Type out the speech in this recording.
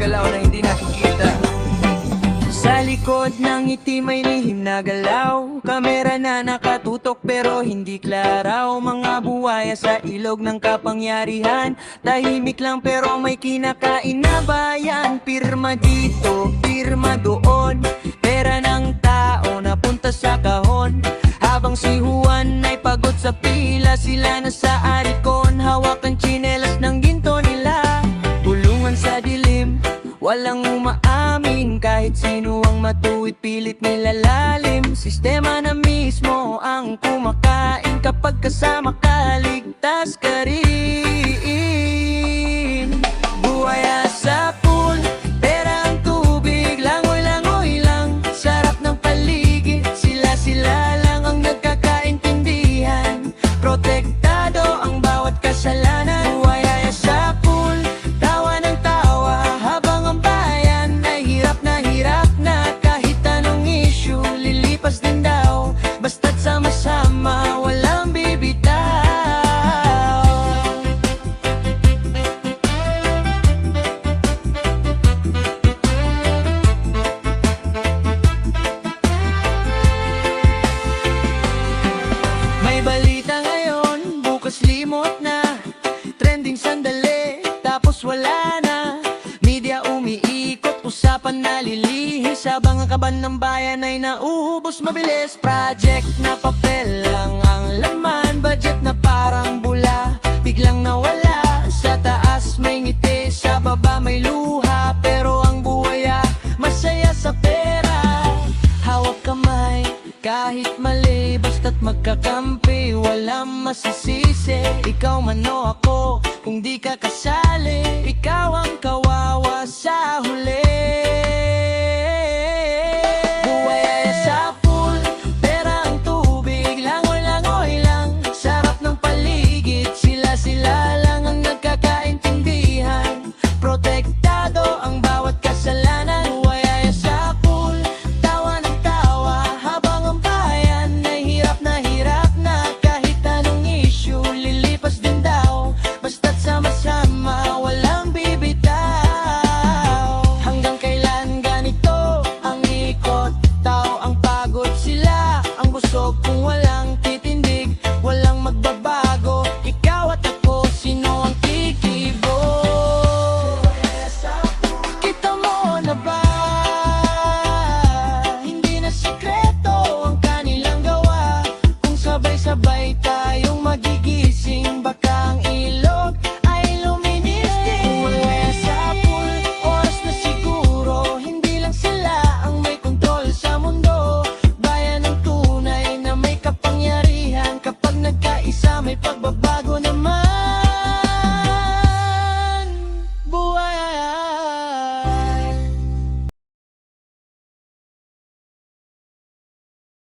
gumagalaw na hindi nakikita. Sa likod ng ngiti may lihim na galaw, kamera na nakatutok pero hindi klaraw. Mga buwaya sa ilog ng kapangyarihan, tahimik lang pero may kinakain na bayan. Pirma dito, pirma doon, pera ng tao napunta sa kahon. Habang si Juan ay pagod sa pila, sila na sa arikon, hawak ang tsinelas ng ginto nila. Tulungan sa dilim, walang umaamin, kahit sino ang matuwid pilit nilalalim. Sistema na mismo ang kumakain, kapag kasama ka ligtas ka rin. Buhaya sa pool, pera ang tubig, langoy-langoy lang, sarap ng paligid, sila lang ang nagkakaintindihan. Protektado ang bawat kasalanan. Buhaya sa pool, tawa ng tawa, habang ang bayan ay hirap na kahit anong issue, lilipas din daw, basta't sama-sama, walang bibitaw. May balita ngayon, bukas limot na, trending sandali, tapos wala na. Media umiikot, usapan nalilihis, habang ang kaban ng bayan ay nauubos mabilis. Project na papel lang ang laman, budget na parang bula, biglang nawala. Sa taas may ngiti, sa baba may luha, pero ang buhaya masaya sa pera. Hawak kamay, kahit mali, basta't magkakampi, walang masisisi. Ikaw man o ako, kung di ka kasali, ikaw ang kawawa sa huli.